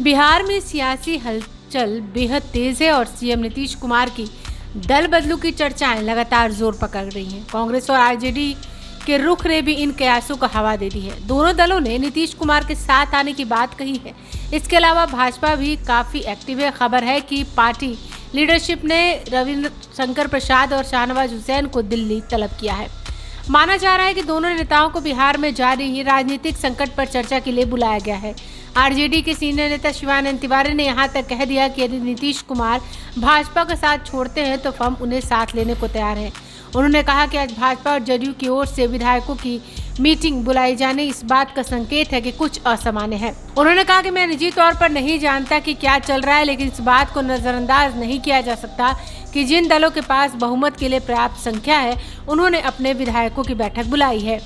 बिहार में सियासी हलचल बेहद तेज है और सीएम नीतीश कुमार की दल बदलू की चर्चाएं लगातार जोर पकड़ रही हैं। कांग्रेस और आरजेडी के रुख ने भी इन कयासों को हवा दे दी है। दोनों दलों ने नीतीश कुमार के साथ आने की बात कही है। इसके अलावा भाजपा भी काफी एक्टिव है। खबर है कि पार्टी लीडरशिप ने रविंद्र शंकर प्रसाद और शाहनवाज हुसैन को दिल्ली तलब किया है। माना जा रहा है कि दोनों नेताओं को बिहार में जारी राजनीतिक संकट पर चर्चा के लिए बुलाया गया है। आरजेडी के सीनियर नेता शिवानंद तिवारी ने यहां तक कह दिया कि यदि नीतीश कुमार भाजपा का साथ छोड़ते हैं तो हम उन्हें साथ लेने को तैयार हैं। उन्होंने कहा कि आज भाजपा और जदयू की ओर से विधायकों की मीटिंग बुलाई जाने इस बात का संकेत है कि कुछ असामान्य है। उन्होंने कहा कि मैं निजी तौर पर नहीं जानता कि क्या चल रहा है, लेकिन इस बात को नजरअंदाज नहीं किया जा सकता कि जिन दलों के पास बहुमत के लिए पर्याप्त संख्या है उन्होंने अपने विधायकों की बैठक बुलाई है।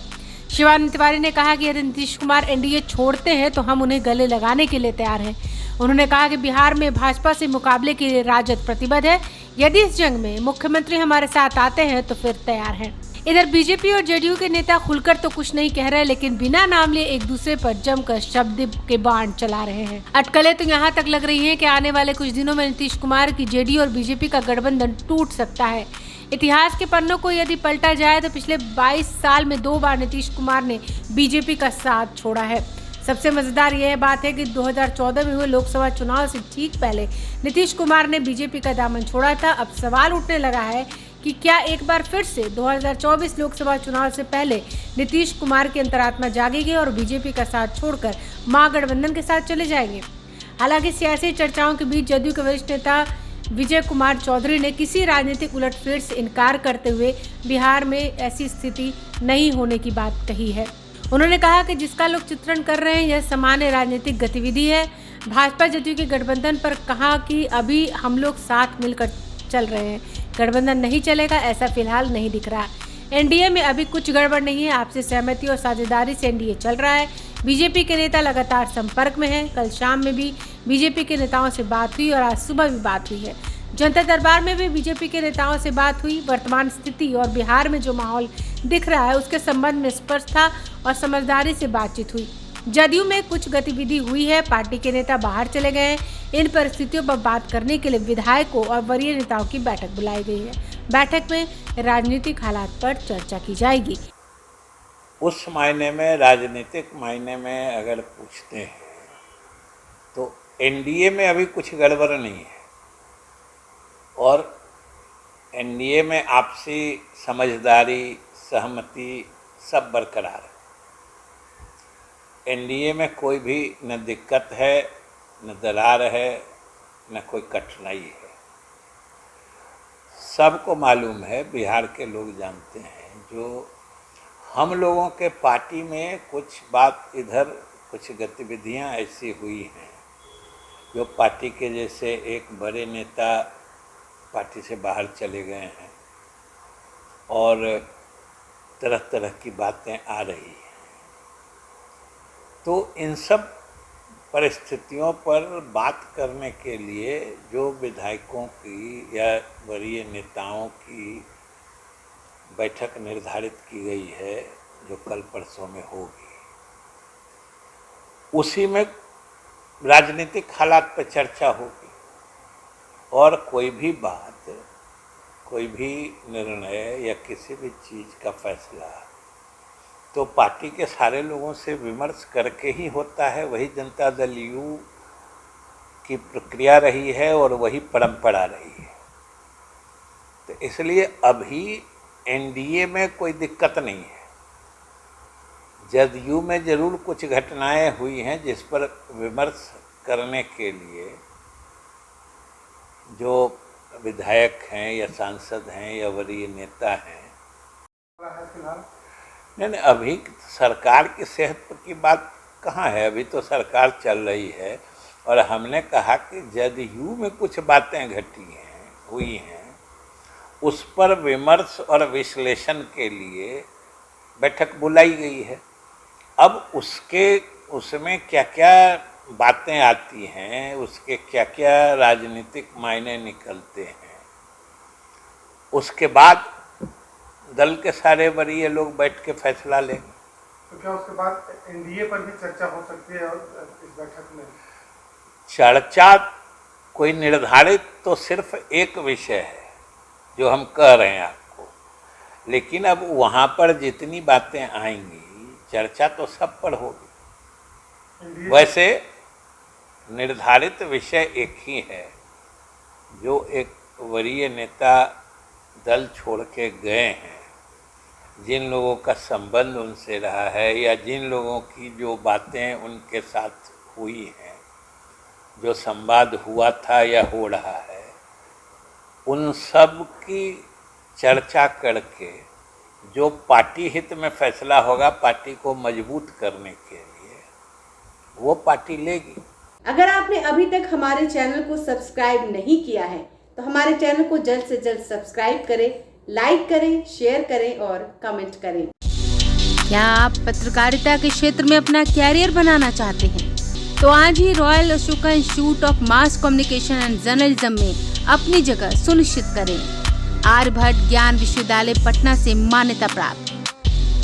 शिवानंद तिवारी ने कहा कि यदि नीतीश कुमार एनडीए छोड़ते हैं तो हम उन्हें गले लगाने के लिए तैयार हैं। उन्होंने कहा कि बिहार में भाजपा से मुकाबले के लिए राजद प्रतिबद्ध है। यदि इस जंग में मुख्यमंत्री हमारे साथ आते हैं तो फिर तैयार हैं। इधर बीजेपी और जेडीयू के नेता खुलकर तो कुछ नहीं कह रहे, लेकिन बिना नाम लिए एक दूसरे पर जमकर शब्द के बाण चला रहे हैं। अटकलें तो यहाँ तक लग रही हैं कि आने वाले कुछ दिनों में नीतीश कुमार की जेडीयू और बीजेपी का गठबंधन टूट सकता है। इतिहास के पन्नों को यदि पलटा जाए तो पिछले 22 साल में 2 बार नीतीश कुमार ने बीजेपी का साथ छोड़ा है। सबसे मजेदार यह बात है कि 2014 में हुए लोकसभा चुनाव से ठीक पहले नीतीश कुमार ने बीजेपी का दामन छोड़ा था। अब सवाल उठने लगा है कि क्या एक बार फिर से 2024 लोकसभा चुनाव से पहले नीतीश कुमार की अंतरात्मा जागेगी और बीजेपी का साथ छोड़कर महागठबंधन के साथ चले जाएंगे। हालांकि सियासी चर्चाओं के बीच जदयू के वरिष्ठ नेता विजय कुमार चौधरी ने किसी राजनीतिक उलटफेर से इनकार करते हुए बिहार में ऐसी स्थिति नहीं होने की बात कही है। उन्होंने कहा कि जिसका लोग चित्रण कर रहे हैं यह सामान्य राजनीतिक गतिविधि है। भाजपा जदयू के गठबंधन पर कहा कि अभी हम लोग साथ मिलकर चल रहे हैं, गठबंधन नहीं चलेगा ऐसा फिलहाल नहीं दिख रहा। एनडीए में अभी कुछ गड़बड़ नहीं है, आपसी सहमति और साझेदारी से एनडीए चल रहा है। बीजेपी के नेता लगातार संपर्क में हैं। कल शाम में भी बीजेपी के नेताओं से बात हुई और आज सुबह भी बात हुई है। जनता दरबार में भी बीजेपी के नेताओं से बात हुई। वर्तमान स्थिति और बिहार में जो माहौल दिख रहा है उसके संबंध में स्पष्टता और समझदारी से बातचीत हुई। जदयू में कुछ गतिविधि हुई है, पार्टी के नेता बाहर चले गए हैं। इन परिस्थितियों पर बात करने के लिए विधायकों और वरीय नेताओं की बैठक बुलाई गई है। बैठक में राजनीतिक हालात पर चर्चा की जाएगी। उस मायने में, राजनीतिक मायने में अगर पूछते हैं तो एनडीए में अभी कुछ गड़बड़ नहीं है और एनडीए में आपसी समझदारी, सहमति सब बरकरार है। एनडीए में कोई भी न दिक्कत है, न दरार है, न कोई कठिनाई है। सबको मालूम है, बिहार के लोग जानते हैं, जो हम लोगों के पार्टी में कुछ बात इधर, कुछ गतिविधियां ऐसी हुई हैं जो पार्टी के जैसे एक बड़े नेता पार्टी से बाहर चले गए हैं और तरह तरह की बातें आ रही हैं। तो इन सब परिस्थितियों पर बात करने के लिए जो विधायकों की या वरीय नेताओं की बैठक निर्धारित की गई है, जो कल परसों में होगी, उसी में राजनीतिक हालात पर चर्चा होगी और कोई भी बात, कोई भी निर्णय या किसी भी चीज़ का फैसला तो पार्टी के सारे लोगों से विमर्श करके ही होता है। वही जनता दल यू की प्रक्रिया रही है और वही परंपरा रही है। तो इसलिए अभी एनडीए में कोई दिक्कत नहीं है। जदयू में जरूर कुछ घटनाएं हुई हैं जिस पर विमर्श करने के लिए जो विधायक हैं या सांसद हैं या वरीय नेता हैं। नहीं, अभी सरकार की सेहत की बात कहाँ है, अभी तो सरकार चल रही है और हमने कहा कि जदयू में कुछ बातें घटी हैं, हुई हैं, उस पर विमर्श और विश्लेषण के लिए बैठक बुलाई गई है। अब उसमें क्या क्या बातें आती हैं, उसके क्या क्या राजनीतिक मायने निकलते हैं, उसके बाद दल के सारे वरीय लोग बैठ के फैसला लेंगे। तो क्या उसके बाद एनडीए पर भी चर्चा हो सकती है इस बैठक में? चर्चा कोई निर्धारित तो सिर्फ एक विषय है जो हम कह रहे हैं आपको, लेकिन अब वहाँ पर जितनी बातें आएंगी चर्चा तो सब पर होगी। वैसे निर्धारित विषय एक ही है, जो एक वरीय नेता दल छोड़ के गए हैं, जिन लोगों का संबंध उनसे रहा है या जिन लोगों की जो बातें उनके साथ हुई हैं, जो संवाद हुआ था या हो रहा है, उन सब की चर्चा करके जो पार्टी हित में फैसला होगा पार्टी को मजबूत करने के लिए, वो पार्टी लेगी। अगर आपने अभी तक हमारे चैनल को सब्सक्राइब नहीं किया है तो हमारे चैनल को जल्द से जल्द सब्सक्राइब करें, लाइक करें, शेयर करें और कमेंट करें। क्या आप पत्रकारिता के क्षेत्र में अपना कैरियर बनाना चाहते हैं? तो आज ही royal Ashoka institute of mass communication and journalism में अपनी जगह सुनिश्चित करें। आर्यभट्ट ज्ञान विश्वविद्यालय पटना से मान्यता प्राप्त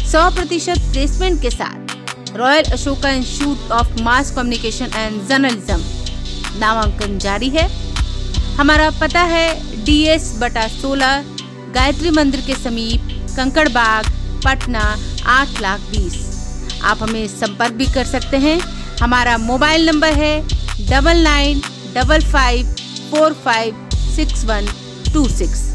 100% प्लेसमेंट के साथ royal Ashoka institute of mass communication and journalism नामांकन जारी है। हमारा पता है DS/16 गायत्री मंदिर के समीप, कंकड़ बाग, पटना 8,20,000। आप हमें संपर्क भी कर सकते हैं। हमारा मोबाइल नंबर है 9955456126।